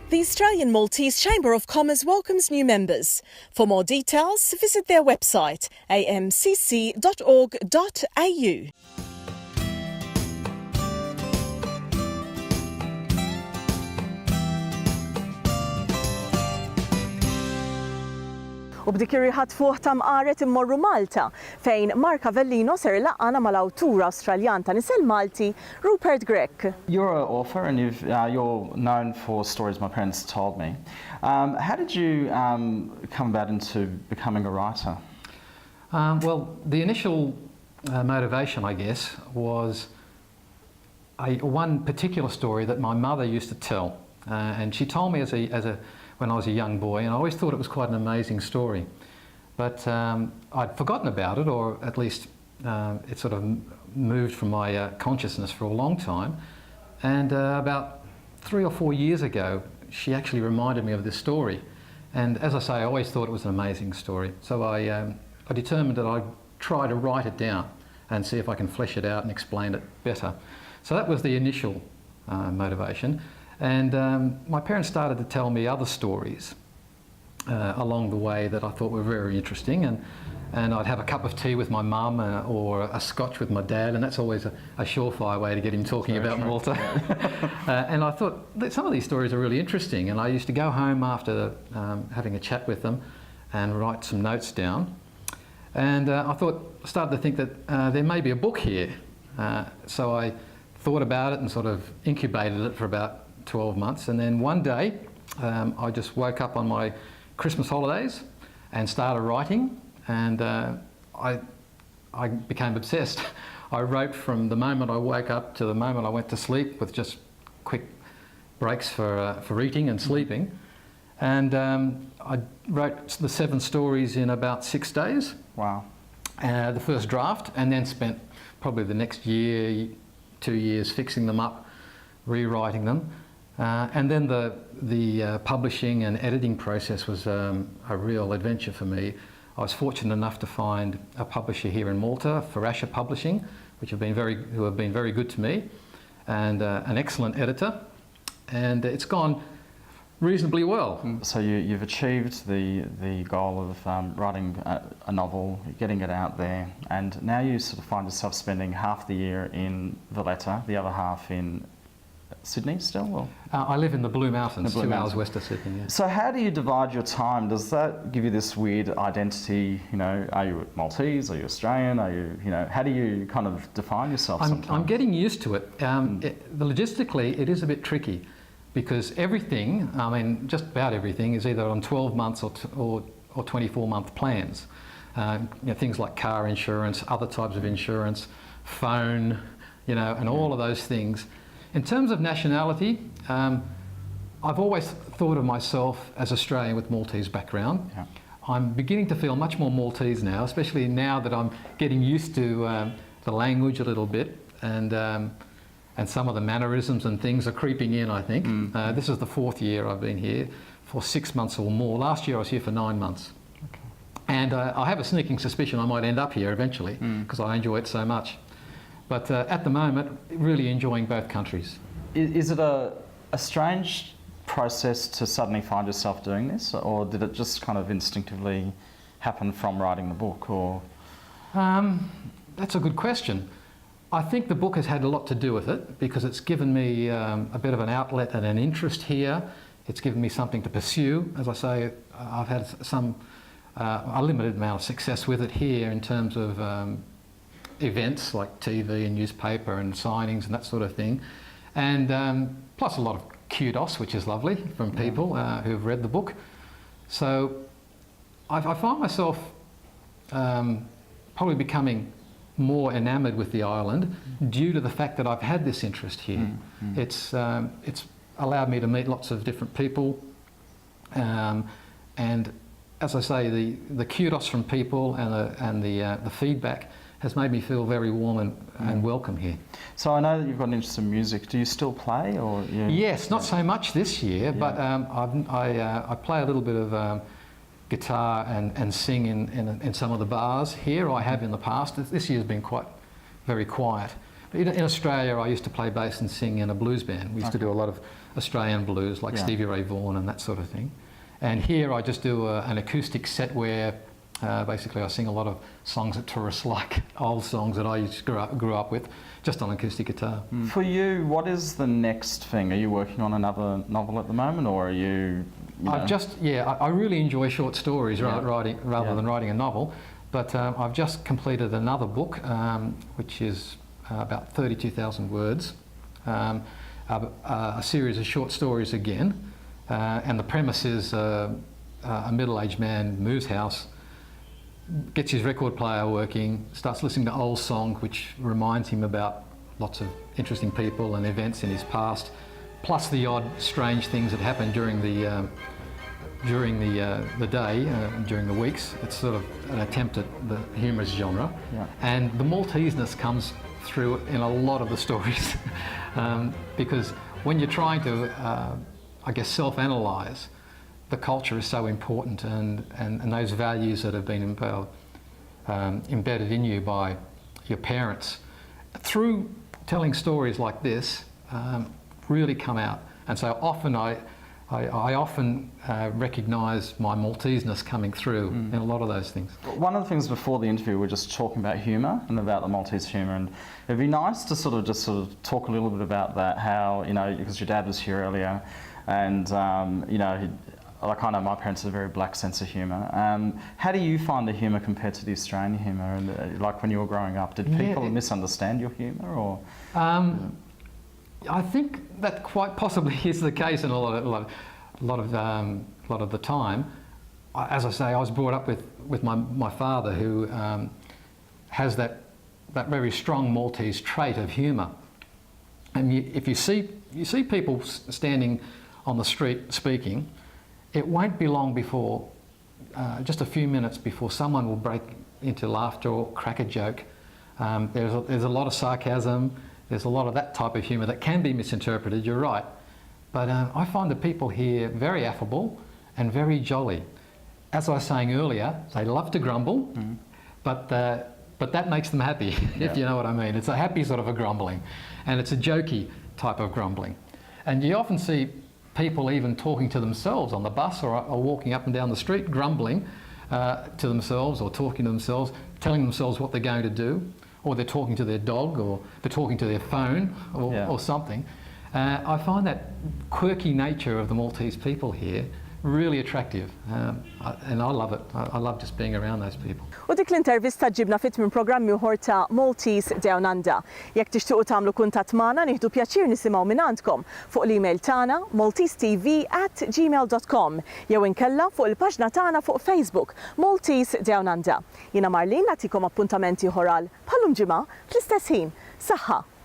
The Australian Maltese Chamber of Commerce welcomes new members. For more details, visit their website amcc.org.au. U b'dikiri ħatfuħ ta' mqaret immorru Malta, fejn Mark Avellino ser laqana mal-awtur Awstraljan ta' nisel Malti, Rupert Grech. You're an author and you're known for stories my parents told me. How did you come about into becoming a writer? Well, the initial motivation, I guess, was one particular story that my mother used to tell. And she told me when I was a young boy, and I always thought it was quite an amazing story. But I'd forgotten about it, or at least it sort of moved from my consciousness for a long time. And about 3 or 4 years ago, she actually reminded me of this story. And as I say, I always thought it was an amazing story. So I determined that I'd try to write it down and see if I can flesh it out and explain it better. So that was the initial motivation. And my parents started to tell me other stories along the way that I thought were very interesting. And I'd have a cup of tea with my mum or a scotch with my dad, and that's always a surefire way to get him talking about Malta. And I thought that some of these stories are really interesting, and I used to go home after having a chat with them and write some notes down. And I started to think that there may be a book here. So I thought about it and sort of incubated it for about 12 months, and then one day I just woke up on my Christmas holidays and started writing, and I became obsessed. I wrote from the moment I woke up to the moment I went to sleep, with just quick breaks for eating and sleeping. And I wrote the 7 stories in about 6 days. Wow. The first draft, and then spent probably the next year, 2 years fixing them up, rewriting them. And then the publishing and editing process was a real adventure for me. I was fortunate enough to find a publisher here in Malta, Farasha Publishing, who have been very good to me, and an excellent editor. And it's gone reasonably well. So you've achieved the goal of writing a novel, getting it out there, and now you sort of find yourself spending half the year in Valletta, the other half in Sydney still? Or? I live in the Blue Mountains, 2 hours west of Sydney. Yeah. So how do you divide your time? Does that give you this weird identity? You know, are you Maltese? Are you Australian? Are you, how do you kind of define yourself sometimes? I'm getting used to it. Logistically, it is a bit tricky, because everything, just about everything, is either on 12 months or 24-month plans. Things like car insurance, other types of insurance, phone, and all of those things. In terms of nationality, I've always thought of myself as Australian with Maltese background. Yeah. I'm beginning to feel much more Maltese now, especially now that I'm getting used to the language a little bit, and some of the mannerisms and things are creeping in, I think. This is the 4th year I've been here, for 6 months or more. Last year I was here for 9 months. Okay. And I have a sneaking suspicion I might end up here eventually, because I enjoy it so much. But at the moment, really enjoying both countries. Is it a strange process to suddenly find yourself doing this, or did it just kind of instinctively happen from writing the book? Or that's a good question. I think the book has had a lot to do with it, because it's given me a bit of an outlet and an interest here. It's given me something to pursue. As I say, I've had a limited amount of success with it here in terms of events like TV and newspaper and signings and that sort of thing, and plus a lot of kudos, which is lovely, from people who've read the book. So I find myself probably becoming more enamoured with the island due to the fact that I've had this interest here. It's allowed me to meet lots of different people, and as I say, the kudos from people and the feedback has made me feel very warm and welcome here. So I know that you've got an interest in music. Do you still play? Or Yes, not so much this year, but I play a little bit of guitar and sing in some of the bars here. I have in the past. This year's been very quiet. In Australia, I used to play bass and sing in a blues band. We used to do a lot of Australian blues, like Stevie Ray Vaughan and that sort of thing. And here I just do an acoustic set where basically I sing a lot of songs that tourists like, old songs that I used to grew up with, just on acoustic guitar. For you, what is the next thing? Are you working on another novel at the moment, or are you know? I really enjoy short stories writing rather than writing a novel. But I've just completed another book, which is about 32,000 words, a series of short stories again. And the premise is a middle-aged man moves house, gets his record player working, starts listening to old songs which reminds him about lots of interesting people and events in his past, plus the odd strange things that happen during the day, during the weeks. It's sort of an attempt at the humorous genre. Yeah. And the Malteseness comes through in a lot of the stories because when you're trying to, I guess, self-analyse, the culture is so important, and those values that have been embedded in you by your parents, through telling stories like this, really come out. And so often I often recognise my Malteseness coming through in a lot of those things. One of the things before the interview, we were just talking about humour and about the Maltese humour, and it'd be nice to sort of talk a little bit about that, how, you know, because your dad was here earlier, and you know, like I know my parents have a very black sense of humour. How do you find the humour compared to the Australian humour? And like when you were growing up, did people misunderstand your humour, or? I think that quite possibly is the case in a lot of the time. As I say, I was brought up with my father, who has that very strong Maltese trait of humour. And if you see people standing on the street speaking, it won't be long before, just a few minutes before, someone will break into laughter or crack a joke. There's a lot of sarcasm. There's a lot of that type of humour that can be misinterpreted, you're right. But I find the people here very affable and very jolly. As I was saying earlier, they love to grumble, but that makes them happy, if you know what I mean. It's a happy sort of a grumbling, and it's a jokey type of grumbling. And you often see people even talking to themselves on the bus or walking up and down the street, grumbling to themselves or talking to themselves, telling themselves what they're going to do, or they're talking to their dog, or they're talking to their phone, or something. I find that quirky nature of the Maltese people here really attractive, and I love it. I love just being around those people. U dik l-intervista ġibna fit minn programmi uħor ta' Maltese Down Under. Jekk tixtiequ tagħmlu kuntatt magħna, nieħdu pjaċir nisimgħu minn għandkom fuq l-email tagħna maltesetv@gmail.com jew inkella fuq il-paġna tagħna fuq Facebook Maltese Down Under. Jiena Marlin nagħtikom appuntamenti oħra bħalhom ġimgħa fl-istess ħin. Saħħa!